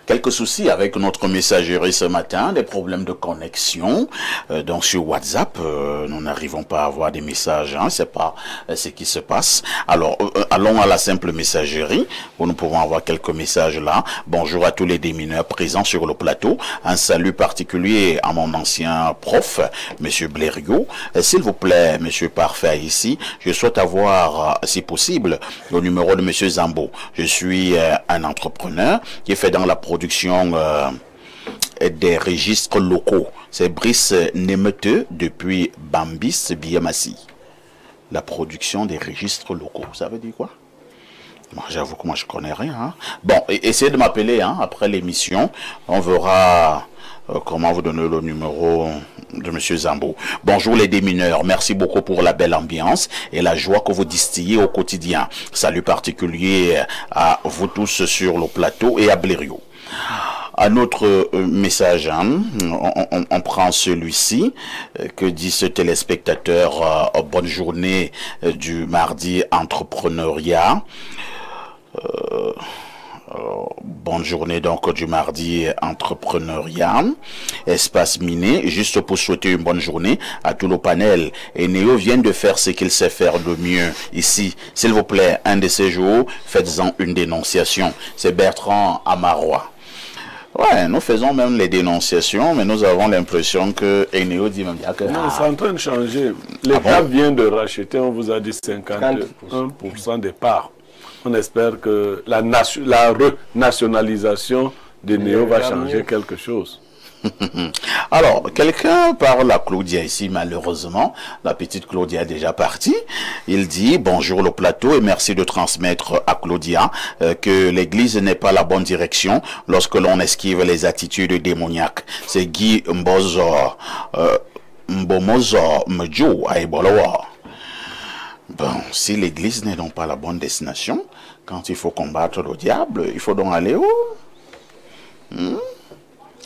quelques soucis avec notre messagerie ce matin, des problèmes de connexion. Donc sur WhatsApp, nous n'arrivons pas à avoir des messages, hein, c'est pas ce qui se passe. Alors, allons à la simple messagerie, où nous pouvons avoir quelques messages là. Bonjour à tous les démineurs présents sur le plateau. Un salut particulier à mon ancien prof, Monsieur Blériot. S'il vous plaît, Monsieur Parfait ici, je souhaite avoir, si possible, le numéro de Monsieur Zambo. Je suis un entrepreneur qui fait dans la production des registres locaux. C'est Brice Nemeteux depuis Bambis, Biamassi. La production des registres locaux, ça veut dire quoi? Moi, j'avoue que moi, je connais rien. Hein. Bon, essayez de m'appeler hein, après l'émission. On verra comment vous donner le numéro de M. Zambo. Bonjour les démineurs. Merci beaucoup pour la belle ambiance et la joie que vous distillez au quotidien. Salut particulier à vous tous sur le plateau et à Blériot. Un autre message, hein, on prend celui-ci. Que dit ce téléspectateur? Bonne journée du mardi entrepreneuriat. Bonne journée donc du mardi entrepreneuriat. Espace Miné, juste pour souhaiter une bonne journée à tout le panel. Et Néo vient de faire ce qu'il sait faire de mieux ici. S'il vous plaît, un de ces jours, faites-en une dénonciation. C'est Bertrand Amarois. Ouais, nous faisons même les dénonciations, mais nous avons l'impression que Eneo dit même que... Non, c'est en train de changer. L'État vient de racheter, on vous a dit 51% des parts. On espère que la renationalisation de Néo va changer quelque chose. Alors, quelqu'un parle à Claudia ici, malheureusement. La petite Claudia est déjà partie. Il dit, bonjour le plateau et merci de transmettre à Claudia que l'église n'est pas la bonne direction lorsque l'on esquive les attitudes démoniaques. C'est Guy Mbozo, Mbomozo Mjo à Eboloa. Bon, si l'église n'est donc pas la bonne destination, quand il faut combattre le diable, il faut donc aller où?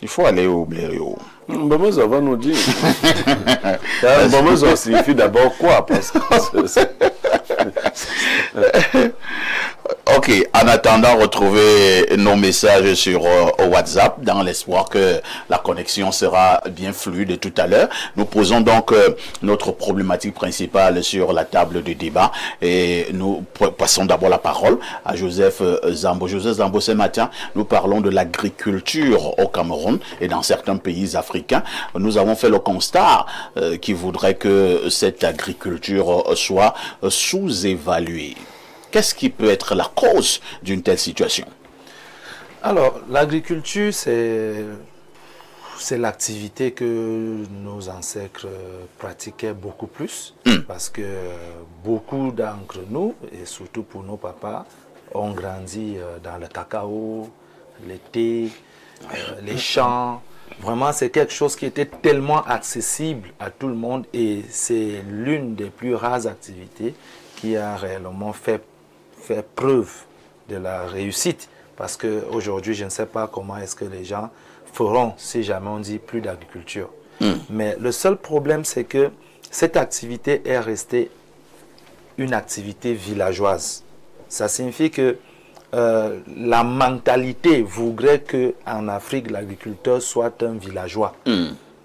Il faut aller au Blériot. Mbomozo va nous dire. Mbomozo signifie d'abord quoi? Parce que ok, en attendant, retrouvez nos messages sur WhatsApp dans l'espoir que la connexion sera bien fluide tout à l'heure. Nous posons donc notre problématique principale sur la table de débat et nous passons d'abord la parole à Joseph Zambo. Joseph Zambo, ce matin, nous parlons de l'agriculture au Cameroun et dans certains pays africains. Nous avons fait le constat qui voudrait que cette agriculture soit sous-évaluée. Qu'est-ce qui peut être la cause d'une telle situation? Alors, l'agriculture, c'est l'activité que nos ancêtres pratiquaient beaucoup plus, parce que beaucoup d'entre nous, et surtout pour nos papas, ont grandi dans le cacao, le thé, les champs. Vraiment, c'est quelque chose qui était tellement accessible à tout le monde et c'est l'une des plus rares activités qui a réellement fait preuve de la réussite. Parce qu'aujourd'hui, je ne sais pas comment est-ce que les gens feront si jamais on dit plus d'agriculture. Mais le seul problème, c'est que cette activité est restée une activité villageoise. Ça signifie que la mentalité voudrait qu'en Afrique, l'agriculteur soit un villageois.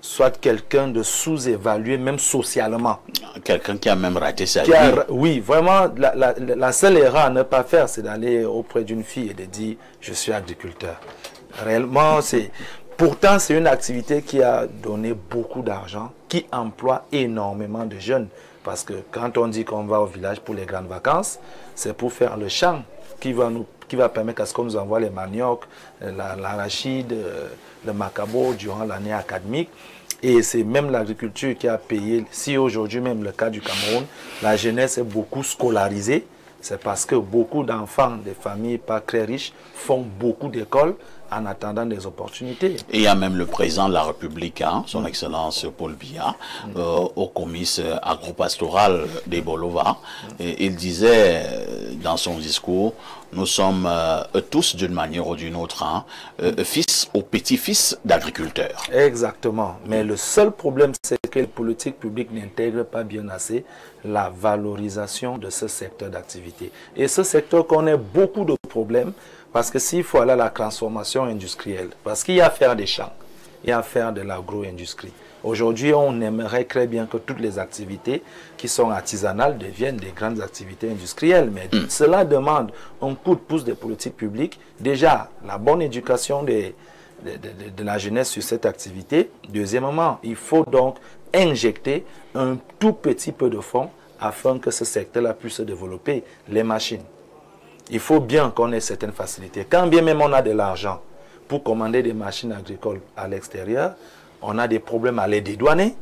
Soit quelqu'un de sous-évalué, même socialement. Quelqu'un qui a même raté sa vie. Oui, vraiment, la seule erreur à ne pas faire, c'est d'aller auprès d'une fille et de dire « je suis agriculteur ». Réellement, pourtant, c'est une activité qui a donné beaucoup d'argent, qui emploie énormément de jeunes. Parce que quand on dit qu'on va au village pour les grandes vacances, c'est pour faire le champ qui va permettre à ce qu'on nous envoie les maniocs, l'arachide, le macabo durant l'année académique. Et c'est même l'agriculture qui a payé. Si aujourd'hui même le cas du Cameroun, la jeunesse est beaucoup scolarisée, c'est parce que beaucoup d'enfants des familles pas très riches font beaucoup d'écoles en attendant des opportunités. Et il y a même le président de la République, hein, son Excellence Paul Biya, au comice agropastoral des Bolova. Et il disait dans son discours, nous sommes tous d'une manière ou d'une autre, hein, fils ou petits-fils d'agriculteurs. Exactement. Mais le seul problème, c'est que les politiques publiques n'intègrent pas bien assez la valorisation de ce secteur d'activité. Et ce secteur connaît beaucoup de problèmes Parce que s'il faut aller à la transformation industrielle, parce qu'il y a à faire des champs, il y a à faire de l'agro-industrie. Aujourd'hui, on aimerait très bien que toutes les activités qui sont artisanales deviennent des grandes activités industrielles. Mais cela demande un coup de pouce des politiques publiques. Déjà, la bonne éducation de la jeunesse sur cette activité. Deuxièmement, il faut donc injecter un tout petit peu de fonds afin que ce secteur-là puisse se développer. Les machines. Il faut bien qu'on ait certaines facilités. Quand bien même on a de l'argent pour commander des machines agricoles à l'extérieur, on a des problèmes à les dédouaner.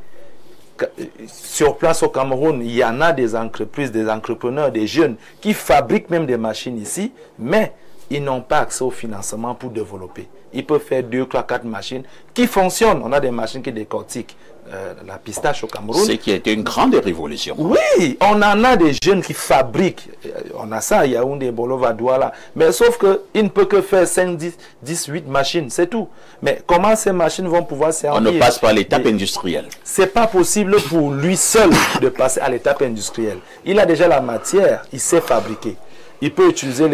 Sur place au Cameroun, il y en a des entreprises, des entrepreneurs, des jeunes qui fabriquent même des machines ici, mais ils n'ont pas accès au financement pour développer. Ils peuvent faire 2, 3, 4 machines qui fonctionnent. On a des machines qui décortiquent la pistache au Cameroun. C'est qui a été une grande révolution. Oui, on en a des jeunes qui fabriquent. On a ça, il y a Yaoundé, Bolova, Douala. Mais sauf qu'il ne peut que faire 5, 10, 8 machines, c'est tout. Mais comment ces machines vont pouvoir servir? On ne passe pas à l'étape industrielle. Ce n'est pas possible pour lui seul de passer à l'étape industrielle. Il a déjà la matière, il sait fabriquer. Il peut utiliser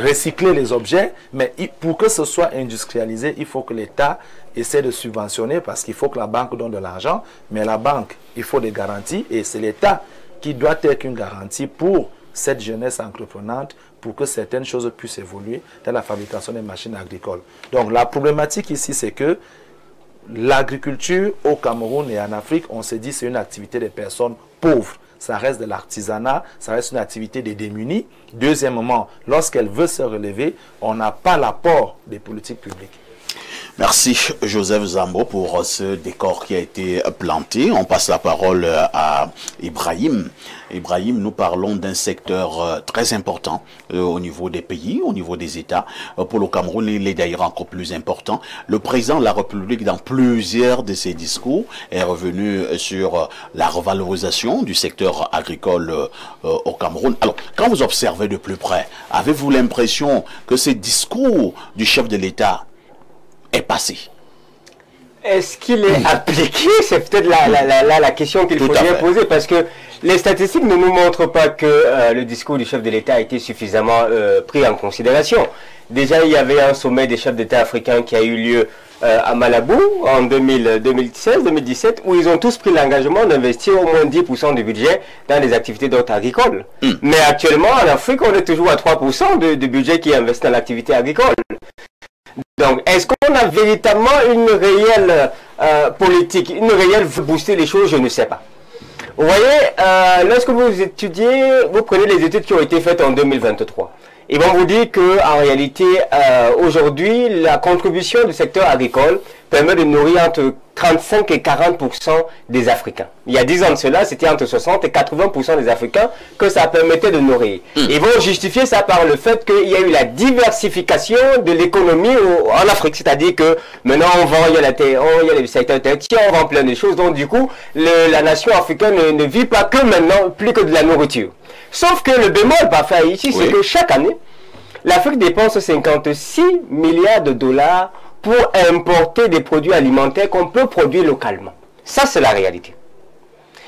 recycler les objets, mais pour que ce soit industrialisé, il faut que l'État essaie de subventionner parce qu'il faut que la banque donne de l'argent, mais la banque, il faut des garanties et c'est l'État qui doit être une garantie pour cette jeunesse entreprenante pour que certaines choses puissent évoluer dans la fabrication des machines agricoles. Donc la problématique ici, c'est que l'agriculture au Cameroun et en Afrique, on se dit c'est une activité des personnes pauvres. Ça reste de l'artisanat, ça reste une activité des démunis. Deuxièmement, lorsqu'elle veut se relever, on n'a pas l'apport des politiques publiques. Merci Joseph Zambo pour ce décor qui a été planté. On passe la parole à Ibrahim. Ibrahim, nous parlons d'un secteur très important au niveau des pays, au niveau des États. Pour le Cameroun, il est d'ailleurs encore plus important. Le président de la République, dans plusieurs de ses discours, est revenu sur la revalorisation du secteur agricole au Cameroun. Alors, quand vous observez de plus près, avez-vous l'impression que ces discours du chef de l'État est passé? Est-ce qu'il est appliqué? C'est peut-être la question qu'il faudrait poser, parce que les statistiques ne nous montrent pas que le discours du chef de l'État a été suffisamment pris en considération. Déjà, il y avait un sommet des chefs d'État africains qui a eu lieu à Malabo en 2016-2017, où ils ont tous pris l'engagement d'investir au moins 10% du budget dans les activités d'ordre agricole. Mais actuellement, en Afrique, on est toujours à 3% du budget qui est investi dans l'activité agricole. Donc, est-ce qu'on a véritablement une réelle politique, une réelle booster les choses? Je ne sais pas. Vous voyez, lorsque vous étudiez, vous prenez les études qui ont été faites en 2023. Ils vont vous dire qu'en réalité, aujourd'hui, la contribution du secteur agricole permet de nourrir entre 35 et 40% des Africains. Il y a 10 ans de cela, c'était entre 60 et 80% des Africains que ça permettait de nourrir. Ils vont justifier ça par le fait qu'il y a eu la diversification de l'économie en Afrique. C'est-à-dire que maintenant, on vend, il y a les secteurs tertiaires, on vend plein de choses. Donc du coup, la nation africaine ne vit pas que maintenant, plus que de la nourriture. Sauf que le bémol parfait ici, c'est que chaque année, l'Afrique dépense 56 milliards de dollars pour importer des produits alimentaires qu'on peut produire localement. Ça, c'est la réalité.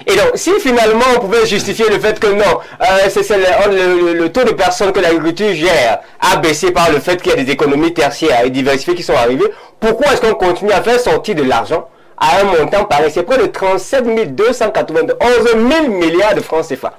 Et donc, si finalement on pouvait justifier le fait que non, le taux de personnes que l'agriculture gère a baissé par le fait qu'il y a des économies tertiaires et diversifiées qui sont arrivées, pourquoi est-ce qu'on continue à faire sortir de l'argent à un montant pareil? C'est près de 37 291 000 milliards de francs CFA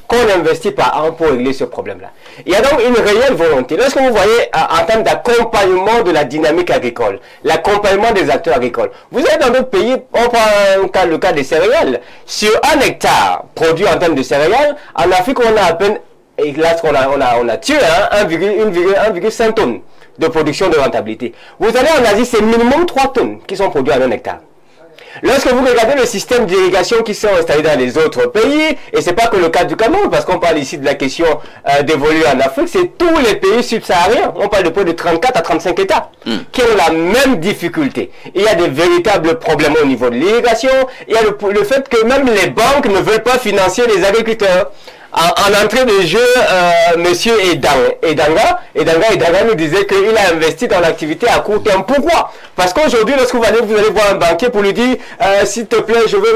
qu'on investit par an pour régler ce problème-là. Il y a donc une réelle volonté. Lorsque vous voyez en termes d'accompagnement de la dynamique agricole, l'accompagnement des acteurs agricoles, vous êtes dans d'autres pays, on prend le cas des céréales. Sur 1 hectare produit en termes de céréales, en Afrique on a à peine, et là on a tué 1,5 tonnes de production de rentabilité. Vous allez en Asie, c'est minimum 3 tonnes qui sont produites en 1 hectare. Lorsque vous regardez le système d'irrigation qui sont installés dans les autres pays, et ce n'est pas que le cas du Cameroun, parce qu'on parle ici de la question d'évoluer en Afrique, c'est tous les pays subsahariens, on parle de près de 34 à 35 États, qui ont la même difficulté. Il y a des véritables problèmes au niveau de l'irrigation, il y a le fait que même les banques ne veulent pas financer les agriculteurs. En entrée de jeu, monsieur Edanga nous disait qu'il a investi dans l'activité à court terme. Pourquoi? Parce qu'aujourd'hui, lorsque vous allez voir un banquier pour lui dire s'il te plaît, je veux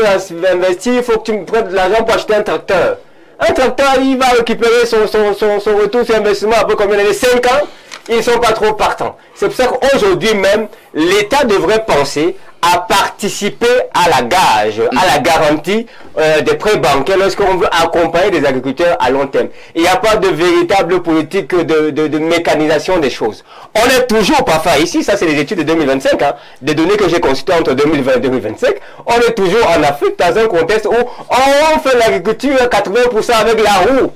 investir, il faut que tu me prennes de l'argent pour acheter un tracteur. Un tracteur, il va récupérer son retour sur investissement après combien d'années? 5 ans. Ils ne sont pas trop partants. C'est pour ça qu'aujourd'hui même, l'État devrait penser à participer à la gage, à la garantie des prêts bancaires lorsqu'on veut accompagner des agriculteurs à long terme. Il n'y a pas de véritable politique de mécanisation des choses. On est toujours parfois ici, ça c'est les études de 2025, hein, des données que j'ai consultées entre 2020 et 2025, on est toujours en Afrique dans un contexte où on fait l'agriculture 80% avec la roue.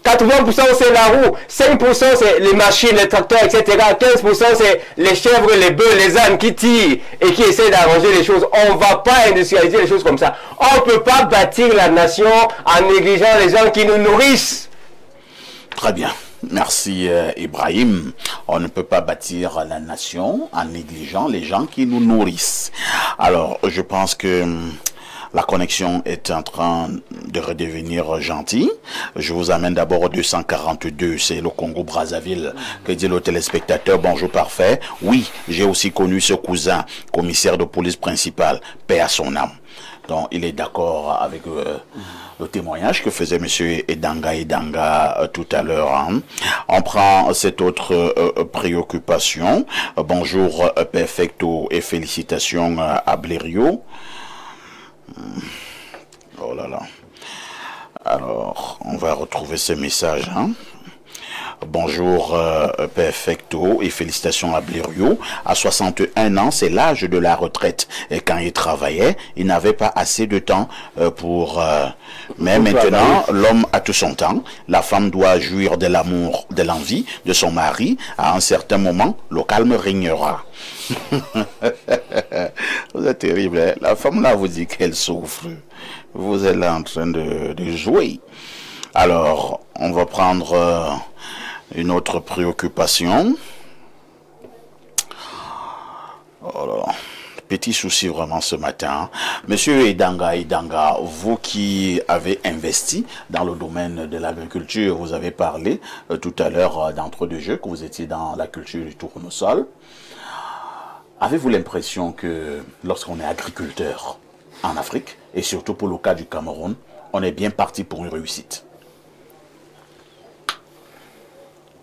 80% c'est la roue, 5% c'est les machines, les tracteurs, etc. 15% c'est les chèvres, les bœufs, les ânes qui tirent et qui essaient d'arranger les choses. On ne va pas industrialiser les choses comme ça. On ne peut pas bâtir la nation en négligeant les gens qui nous nourrissent. Très bien. Merci Ibrahim. On ne peut pas bâtir la nation en négligeant les gens qui nous nourrissent. Alors, je pense que la connexion est en train de redevenir gentille. Je vous amène d'abord au 242, c'est le Congo-Brazzaville. Que dit le téléspectateur? Bonjour, parfait. Oui, j'ai aussi connu ce cousin, commissaire de police principal, paix à son âme. Donc, il est d'accord avec le témoignage que faisait M. Edanga tout à l'heure. Hein. On prend cette autre préoccupation. Bonjour, perfecto et félicitations à Blériot. Oh là là. Alors, on va retrouver ce message. Hein. Bonjour, perfecto et félicitations à Blériot. À 61 ans, c'est l'âge de la retraite. Et quand il travaillait, il n'avait pas assez de temps pour... mais maintenant, l'homme a tout son temps. La femme doit jouir de l'amour, de l'envie de son mari. À un certain moment, le calme régnera. Vous êtes terrible, hein? La femme là vous dit qu'elle souffre. Vous êtes là en train de jouer. Alors, on va prendre une autre préoccupation. Oh là là. Petit souci vraiment ce matin. Monsieur Edanga, vous qui avez investi dans le domaine de l'agriculture, vous avez parlé tout à l'heure d'entre-deux-jeux que vous étiez dans la culture du tournesol. Avez-vous l'impression que lorsqu'on est agriculteur en Afrique, et surtout pour le cas du Cameroun, on est bien parti pour une réussite?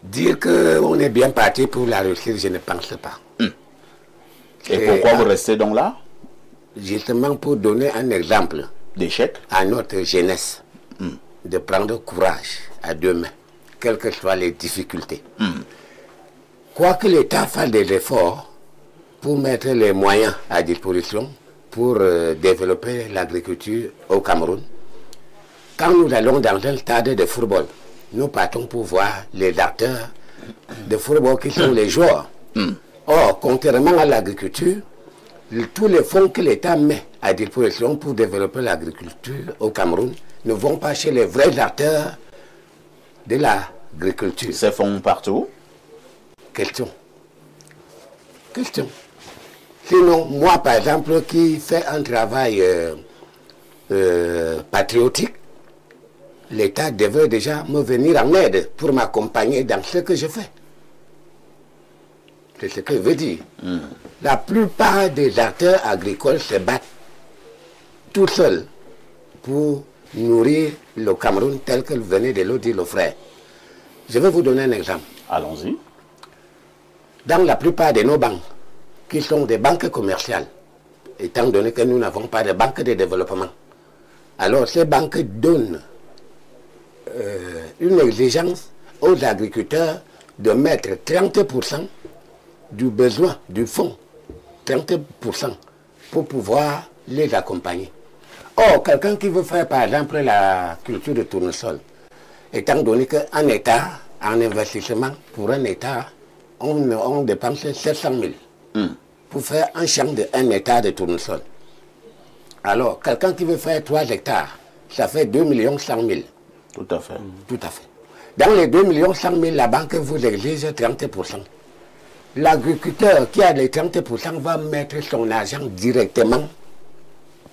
Dire qu'on est bien parti pour la réussite, je ne pense pas. Et pourquoi vous restez donc là? Justement pour donner un exemple d'échec à notre jeunesse, de prendre courage à deux mains, quelles que soient les difficultés. Quoique l'État fasse des efforts pour mettre les moyens à disposition pour développer l'agriculture au Cameroun, quand nous allons dans un stade de football, nous partons pour voir les acteurs de football qui sont les joueurs. Or, contrairement à l'agriculture, tous les fonds que l'État met à disposition pour développer l'agriculture au Cameroun ne vont pas chez les vrais acteurs de l'agriculture. Ces fonds partout? Question. Sinon, moi, par exemple, qui fais un travail patriotique, l'État devait déjà me venir en aide pour m'accompagner dans ce que je fais. C'est ce que je veux dire. La plupart des acteurs agricoles se battent tout seuls pour nourrir le Cameroun tel que venait de le dire le frère. Je vais vous donner un exemple. Allons-y. Dans la plupart de nos banques, qui sont des banques commerciales, étant donné que nous n'avons pas de banque de développement, alors ces banques donnent une exigence aux agriculteurs de mettre 30% du besoin du fonds, 30% pour pouvoir les accompagner. Or, quelqu'un qui veut faire par exemple la culture de tournesol, étant donné qu'un État, en investissement pour un État, on dépense 700 000 pour faire un champ de 1 hectare de tournesol. Alors, quelqu'un qui veut faire 3 hectares, ça fait 2 100 000. Tout à fait. Tout à fait. Dans les 2 100 000, la banque vous exige 30%. L'agriculteur qui a les 30% va mettre son argent directement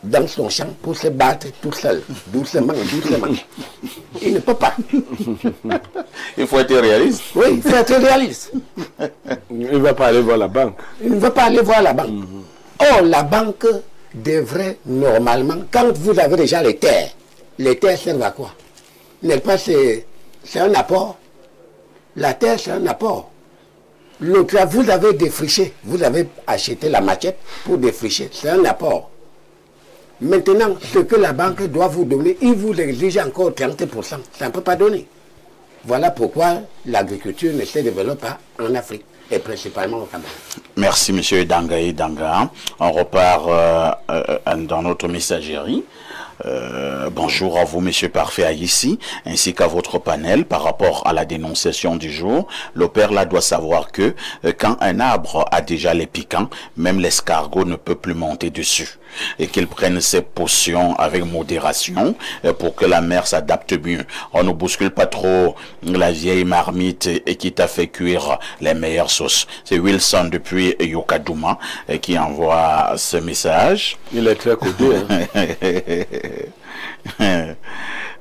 dans son champ pour se battre tout seul, doucement. Il ne peut pas. Il faut être réaliste. Oui, il faut être réaliste. Il ne va pas aller voir la banque. Il ne veut pas aller voir la banque. Or, la banque devrait normalement, quand vous avez déjà les terres, Les terres servent à quoi? N'est-ce pas, c'est un apport. La terre, c'est un apport. L'autre, vous avez défriché, vous avez acheté la machette pour défricher, c'est un apport. Maintenant, ce que la banque doit vous donner, il vous exige encore 30%. Ça ne peut pas donner. Voilà pourquoi l'agriculture ne se développe pas en Afrique, et principalement au Cameroun. Merci, M. Dangaï Danga. On repart dans notre messagerie. Bonjour à vous, Monsieur Parfait Aïssi, ainsi qu'à votre panel. Par rapport à la dénonciation du jour, le père là doit savoir que quand un arbre a déjà les piquants, même l'escargot ne peut plus monter dessus, et qu'il prenne ses potions avec modération pour que la mère s'adapte mieux. On ne bouscule pas trop la vieille marmite et qui t'a fait cuire les meilleures sauces. C'est Wilson depuis Yokadouma qui envoie ce message. Il est très codé. Hein.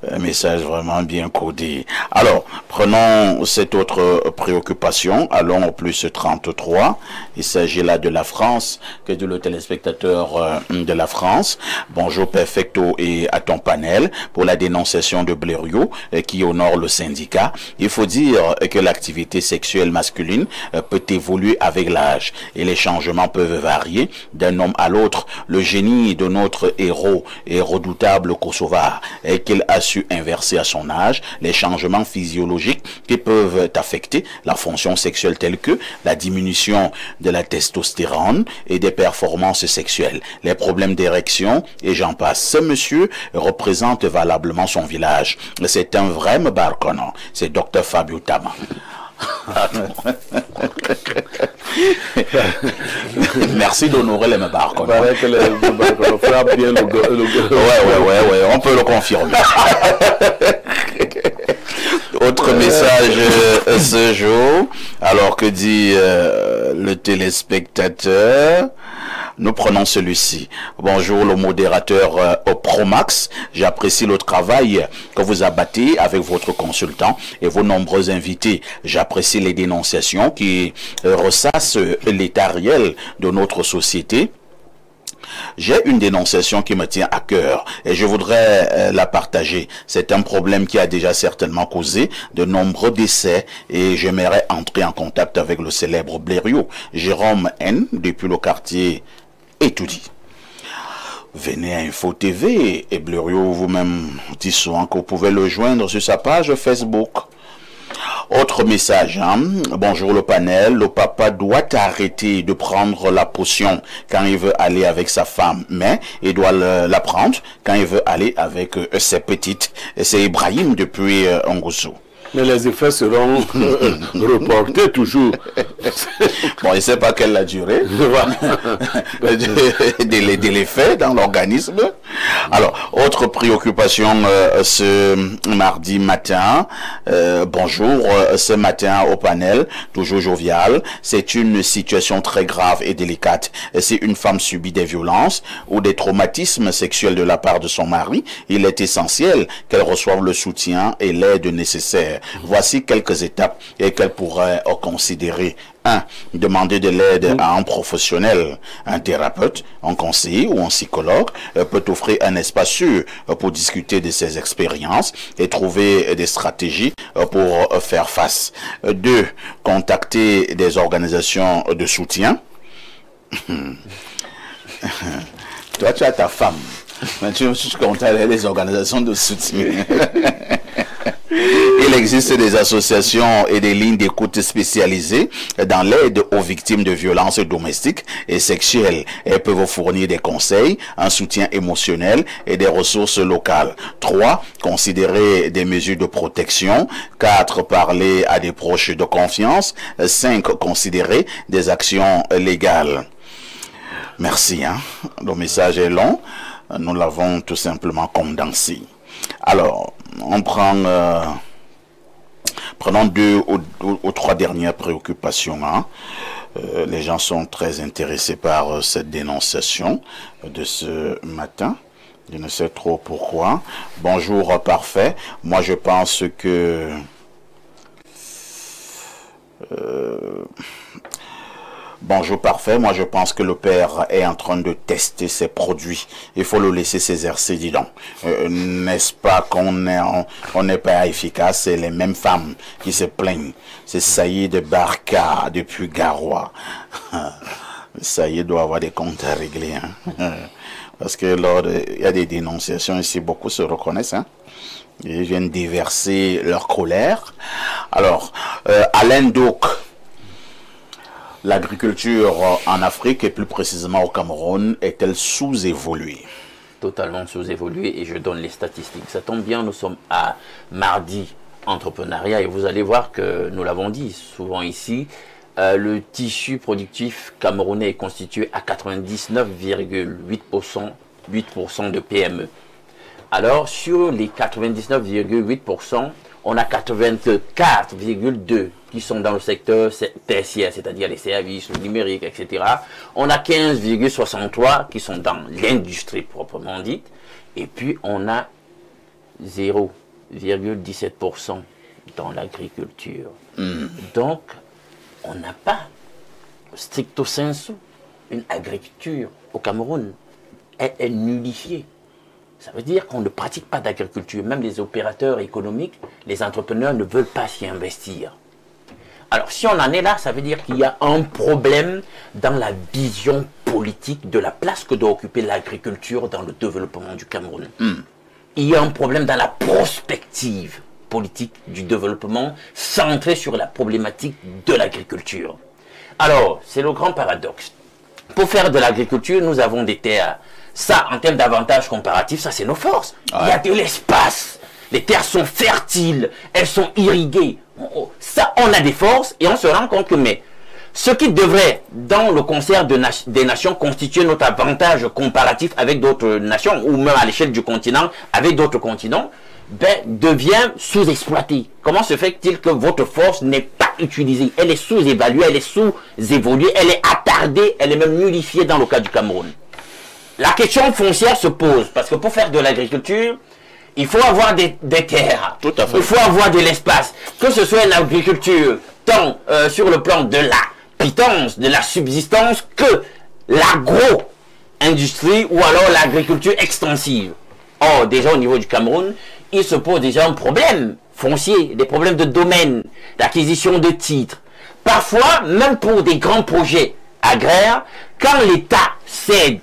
Un message vraiment bien codé. Alors, prenons cette autre préoccupation. Allons au plus 33. Il s'agit là de la France. Que dit le téléspectateur de la France? Bonjour Perfecto et à ton panel. Pour la dénonciation de Blériot qui honore le syndicat, il faut dire que l'activité sexuelle masculine peut évoluer avec l'âge et les changements peuvent varier d'un homme à l'autre. Le génie de notre héros est redoutable kosovar et qu'il a su inverser à son âge les changements physiologiques qui peuvent affecter la fonction sexuelle telle que la diminution de la testostérone et des performances sexuelles, les problèmes d'érection et j'en passe. Ce monsieur représente valablement son village. C'est un vrai Mbarkono. C'est Dr Fabio Tama. Merci d'honorer les Mbarkono. Il paraît que les Mbarkono frappent bien le Ouais, on peut le confirmer. Autre message ce jour. Alors que dit le téléspectateur? Nous prenons celui-ci. Bonjour le modérateur Promax. J'apprécie le travail que vous abattez avec votre consultant et vos nombreux invités. J'apprécie les dénonciations qui ressassent l'état réel de notre société. J'ai une dénonciation qui me tient à cœur et je voudrais la partager. C'est un problème qui a déjà certainement causé de nombreux décès et j'aimerais entrer en contact avec le célèbre Blériot, Jérôme N, depuis le quartier Étoudi. Venez à Info TV et Blériot vous-même dit souvent que vous pouvez le joindre sur sa page Facebook. Autre message, hein? Bonjour le panel, le papa doit arrêter de prendre la potion quand il veut aller avec sa femme, mais il doit la prendre quand il veut aller avec ses petites. C'est Ibrahim depuis Ongozo. Mais les effets seront reportés toujours. Bon, il ne sait pas quelle la durée de l'effet dans l'organisme. Alors, autre préoccupation ce mardi matin. Bonjour, ce matin au panel, toujours jovial. C'est une situation très grave et délicate. Si une femme subit des violences ou des traumatismes sexuels de la part de son mari, il est essentiel qu'elle reçoive le soutien et l'aide nécessaire. Voici quelques étapes et qu'elle pourrait considérer. 1. Demander de l'aide à un professionnel, un thérapeute, un conseiller ou un psychologue peut offrir un espace sûr pour discuter de ses expériences et trouver des stratégies pour faire face. 2. Contacter des organisations de soutien. Toi, tu as ta femme. Mais tu contactes les organisations de soutien. Il existe des associations et des lignes d'écoute spécialisées dans l'aide aux victimes de violences domestiques et sexuelles. Elles peuvent vous fournir des conseils, un soutien émotionnel et des ressources locales. 3. Considérer des mesures de protection. 4. Parler à des proches de confiance. 5. Considérer des actions légales. Merci, hein? Le message est long. Nous l'avons tout simplement condensé. Alors, on prend prenons 2 ou 3 dernières préoccupations. Hein. Les gens sont très intéressés par cette dénonciation de ce matin. Je ne sais trop pourquoi. Bonjour, parfait. Moi, je pense que... Bonjour parfait, moi je pense que le père est en train de tester ses produits. Il faut le laisser s'exercer, dis donc. N'est-ce pas qu'on n'est pas efficace, c'est les mêmes femmes qui se plaignent. C'est Saïd Barka depuis Garoua. Saïd doit avoir des comptes à régler. Hein. Parce que il y a des dénonciations ici, beaucoup se reconnaissent. Hein. Ils viennent déverser leur colère. Alors, Alain Douk, l'agriculture en Afrique et plus précisément au Cameroun est-elle sous-évoluée? Totalement sous-évoluée, et je donne les statistiques. Ça tombe bien, nous sommes à mardi entrepreneuriat et vous allez voir que nous l'avons dit souvent ici, le tissu productif camerounais est constitué à 99,8% de PME. Alors, sur les 99,8%, on a 84,2% qui sont dans le secteur tertiaire, c'est-à-dire les services, le numérique, etc. On a 15,63% qui sont dans l'industrie proprement dite. Et puis, on a 0,17% dans l'agriculture. Donc, on n'a pas, stricto sensu, une agriculture au Cameroun. Elle est nullifiée. Ça veut dire qu'on ne pratique pas d'agriculture. Même les opérateurs économiques, les entrepreneurs ne veulent pas s'y investir. Alors, si on en est là, ça veut dire qu'il y a un problème dans la vision politique de la place que doit occuper l'agriculture dans le développement du Cameroun. Il y a un problème dans la prospective politique du développement centrée sur la problématique de l'agriculture. Alors, c'est le grand paradoxe. Pour faire de l'agriculture, nous avons des terres. Ça, en termes d'avantages comparatifs, ça c'est nos forces. Ouais. Il y a de l'espace. Les terres sont fertiles, elles sont irriguées. Ça, on a des forces et on se rend compte que ce qui devrait, dans le concert des nations, constituer notre avantage comparatif avec d'autres nations, ou même à l'échelle du continent, avec d'autres continents, devient sous-exploité. Comment se fait-il que votre force n'est pas utilisée? Elle est sous-évaluée, elle est sous-évoluée, elle est attardée, elle est même nullifiée dans le cas du Cameroun. La question foncière se pose, parce que pour faire de l'agriculture, il faut avoir des terres, tout à fait. Il faut avoir de l'espace, que ce soit l'agriculture, tant sur le plan de la pitance, de la subsistance, que l'agro-industrie ou alors l'agriculture extensive. Or, déjà au niveau du Cameroun, il se pose déjà un problème foncier, des problèmes de domaine, d'acquisition de titres. Parfois, même pour des grands projets agraires, quand l'État cède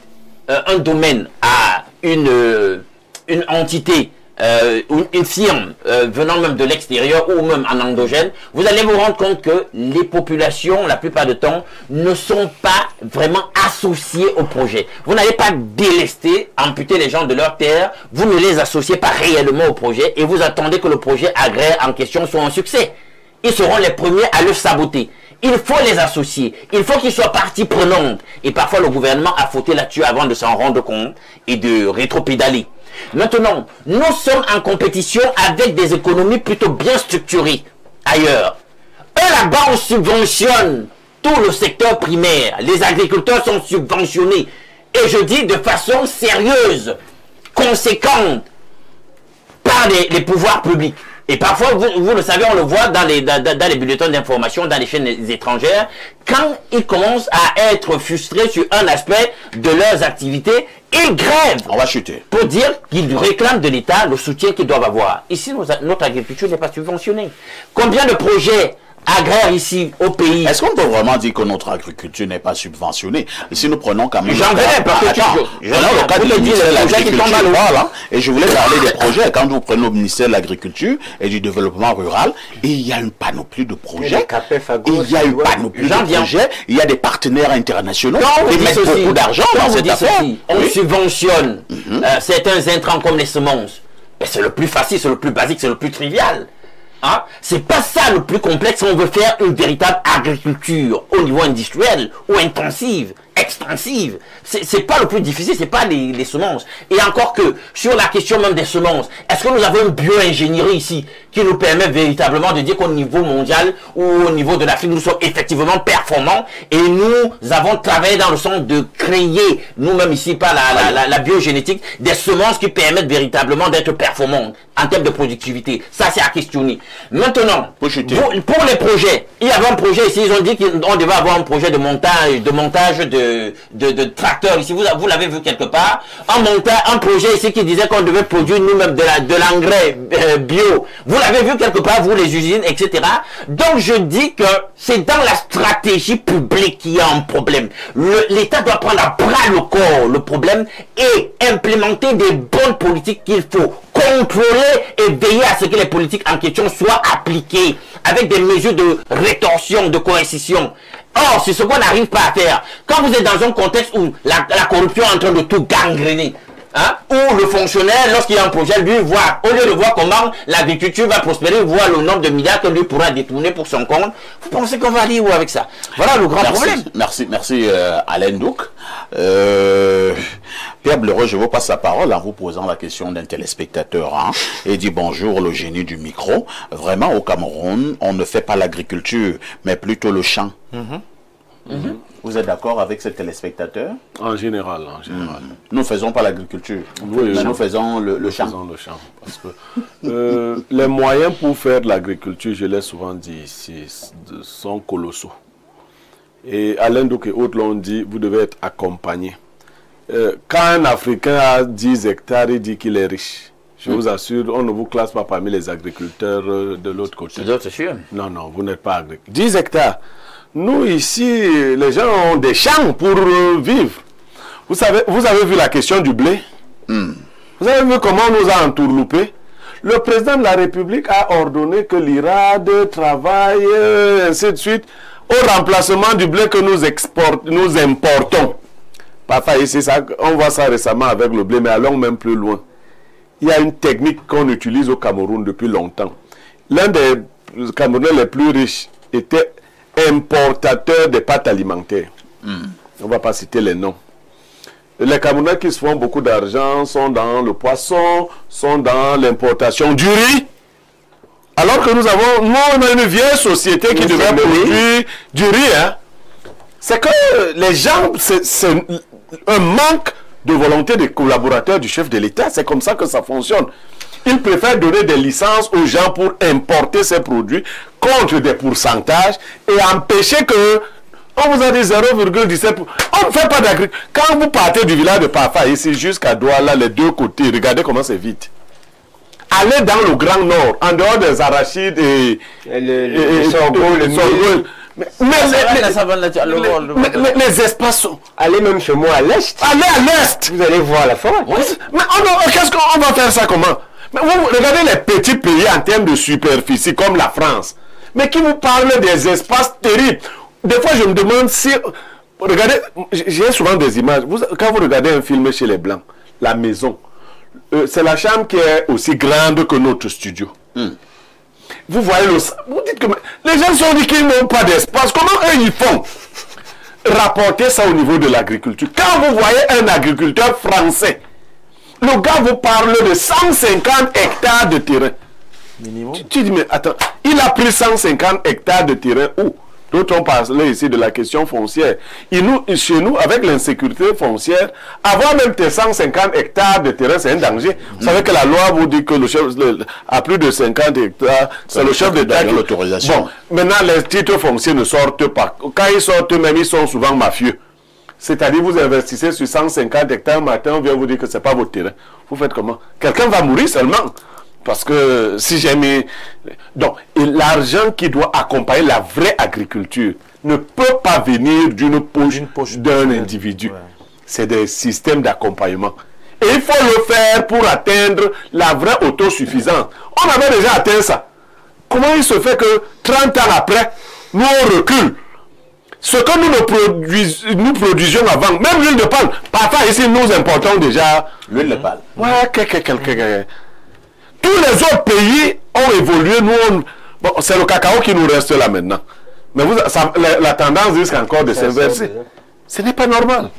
un domaine à une entité, une firme venant même de l'extérieur ou même en endogène, vous allez vous rendre compte que les populations, la plupart du temps, ne sont pas vraiment associées au projet. Vous n'allez pas délester, amputer les gens de leur terre, vous ne les associez pas réellement au projet et vous attendez que le projet agraire en question soit un succès. Ils seront les premiers à le saboter. Il faut les associer, il faut qu'ils soient partie prenante. Et parfois le gouvernement a fauté là-dessus avant de s'en rendre compte et de rétropédaler. Maintenant, nous sommes en compétition avec des économies plutôt bien structurées ailleurs. Eux là-bas, on subventionne tout le secteur primaire. Les agriculteurs sont subventionnés. Et je dis de façon sérieuse, conséquente, par les pouvoirs publics. Et parfois, vous le savez, on le voit dans les bulletins d'information, dans les chaînes étrangères, quand ils commencent à être frustrés sur un aspect de leurs activités, ils grèvent. On va chuter. Pour dire qu'ils réclament de l'État le soutien qu'ils doivent avoir. Ici, notre agriculture n'est pas subventionnée. Combien de projets agraires ici au pays? Est-ce qu'on peut vraiment dire que notre agriculture n'est pas subventionnée? Si nous prenons quand même... J'en verrai parce que le cas du ministère de l'Agriculture, voilà, et je voulais parler des projets. Quand vous prenez le ministère de l'Agriculture et du Développement Rural, il y a une panoplie de projets. Il y a une panoplie de projets. Il y a des partenaires internationaux qui mettent beaucoup d'argent dans cette affaire. On subventionne certains intrants comme les semences. C'est le plus facile, c'est le plus basique, c'est le plus trivial. Hein? C'est pas ça le plus complexe si on veut faire une véritable agriculture au niveau industriel ou intensive, extensive. C'est pas le plus difficile, c'est pas les semences. Et encore que, sur la question même des semences, est-ce que nous avons une bio-ingénierie ici qui nous permet véritablement de dire qu'au niveau mondial ou au niveau de l'Afrique, nous sommes effectivement performants et nous avons travaillé dans le sens de créer, nous-mêmes ici, par la biogénétique, des semences qui permettent véritablement d'être performantes. en termes de productivité. Ça, c'est à questionner. Maintenant, pour les projets, il y avait un projet ici, ils ont dit qu'on devait avoir un projet de montage de tracteurs ici. Vous l'avez vu quelque part. Un projet ici qui disait qu'on devait produire nous-mêmes de l'engrais bio. Vous l'avez vu quelque part, vous, les usines, etc. Donc, je dis que c'est dans la stratégie publique qu'il y a un problème. L'État doit prendre à bras le corps le problème et implémenter des bonnes politiques qu'il faut contrôler et veiller à ce que les politiques en question soient appliquées avec des mesures de rétorsion, de coercition. Or, c'est ce qu'on n'arrive pas à faire. Quand vous êtes dans un contexte où la corruption est en train de tout gangréner, hein, où le fonctionnaire, lorsqu'il y a un projet, lui voit, au lieu de voir comment l'agriculture va prospérer, voit le nombre de milliards que lui pourra détourner pour son compte, vous pensez qu'on va aller où avec ça? Voilà le grand problème. Merci Alain Douk. Pierre Bleureux, je vous passe la parole en vous posant la question d'un téléspectateur, hein, et dit bonjour le génie du micro. Vraiment, au Cameroun, on ne fait pas l'agriculture, mais plutôt le champ. Vous êtes d'accord avec ce téléspectateur? En général. Nous ne faisons pas l'agriculture, mais nous faisons le champ. Parce que les moyens pour faire de l'agriculture, je l'ai souvent dit ici, sont colossaux. Et Alain Douk et autres l'ont dit, vous devez être accompagné. Quand un Africain a 10 hectares, il dit qu'il est riche. Je vous assure, on ne vous classe pas parmi les agriculteurs de l'autre côté. C'est sûr. Non, vous n'êtes pas agriculteur. 10 hectares. Nous, ici, les gens ont des champs pour vivre. Vous avez vu la question du blé? Vous avez vu comment on nous a entourloupés? Le président de la République a ordonné que l'IRAD travaille, ainsi de suite, au remplacement du blé que nous importons. Parfois, ici, on voit ça récemment avec le blé, mais allons même plus loin. Il y a une technique qu'on utilise au Cameroun depuis longtemps. L'un des Camerounais les plus riches était importateur de pâtes alimentaires. On ne va pas citer les noms. Les Camerounais qui se font beaucoup d'argent sont dans le poisson, sont dans l'importation du riz. Alors que nous avons une vieille société qui devait produire du riz. Hein. C'est que les gens, c'est un manque de volonté des collaborateurs du chef de l'État. C'est comme ça que ça fonctionne. Ils préfèrent donner des licences aux gens pour importer ces produits contre des pourcentages et empêcher que... On vous a dit 0,17%. On ne fait pas d'agriculture. Quand vous partez du village de Pafa ici jusqu'à Douala, les deux côtés, regardez comment c'est vite. Allez dans le Grand Nord, en dehors des arachides et les sorgho, les espaces sont... Allez même chez moi à l'Est. Allez à l'Est. Vous allez voir la forêt. Oui. Mais qu'est-ce qu'on va faire ça comment? Mais vous regardez les petits pays en termes de superficie comme la France. Mais qui vous parle des espaces terribles? Des fois je me demande si... Regardez, j'ai souvent des images. Quand vous regardez un film chez les Blancs, la maison, c'est la chambre qui est aussi grande que notre studio. Vous voyez vous dites que les gens sont dit qu'ils n'ont pas d'espace. Comment eux ils font? Rapportez ça au niveau de l'agriculture. Quand vous voyez un agriculteur français, le gars vous parle de 150 hectares de terrain. Minimum. Tu dis, mais attends, il a pris 150 hectares de terrain où? D'autres ont parlé ici de la question foncière. Et nous, chez nous, avec l'insécurité foncière, avoir même tes 150 hectares de terrain, c'est un danger. Vous savez que la loi vous dit que le chef a plus de 50 hectares, c'est le chef d'État qui l'autorisation. Bon, maintenant, les titres fonciers ne sortent pas. Quand ils sortent eux-mêmes, ils sont souvent mafieux. C'est-à-dire, vous investissez sur 150 hectares, matin, on vient vous dire que ce n'est pas votre terrain. Vous faites comment? Quelqu'un va mourir seulement. Parce que si j'ai mis... Donc, l'argent qui doit accompagner la vraie agriculture ne peut pas venir d'une poche d'un individu. Ouais. C'est des systèmes d'accompagnement. Et il faut le faire pour atteindre la vraie autosuffisance. On avait déjà atteint ça. Comment il se fait que 30 ans après, nous on recule? Ce que nous produisions avant, même l'huile de palme, parfois ici nous importons déjà l'huile de palme. Ouais, tous les autres pays ont évolué. Nous, bon, c'est le cacao qui nous reste là maintenant. Mais la tendance risque encore de s'inverser. Ce n'est pas normal.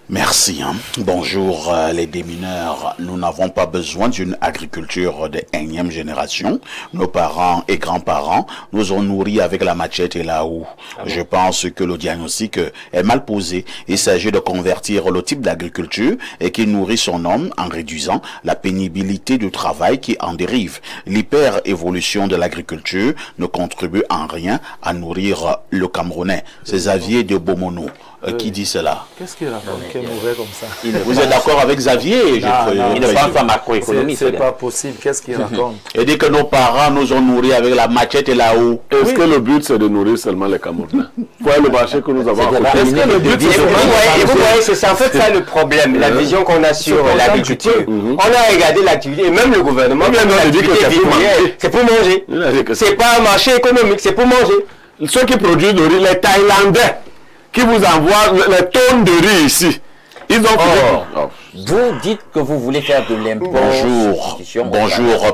Merci. Bonjour les démineurs. Nous n'avons pas besoin d'une agriculture de énième génération. Nos parents et grands-parents nous ont nourris avec la machette et la houe. Je pense que le diagnostic est mal posé. Il s'agit de convertir le type d'agriculture et qui nourrit son homme en réduisant la pénibilité du travail qui en dérive. L'hyper-évolution de l'agriculture ne contribue en rien à nourrir le Camerounais. C'est Xavier de Bomono qui dit cela. Qu'est-ce qu'il raconte? Quel mauvais comme ça. Vous êtes d'accord avec Xavier? Il ne pense pas macroéconomie. C'est pas possible. Qu'est-ce qu'il raconte? Il dit que nos parents nous ont nourris avec la machette et la houe. Est-ce que le but c'est de nourrir seulement les Camerounais? Voilà le marché que nous avons. Est-ce que le but c'est vous voyez, c'est en fait ça le problème, la vision qu'on a sur l'agriculture. On a regardé l'activité, et même le gouvernement, c'est pour manger. C'est pas un marché économique, c'est pour manger. Ceux qui produisent le riz, les Thaïlandais, qui vous envoient les tonnes de riz ici. Ils ont vous dites que vous voulez faire de l'impôt. Bonjour.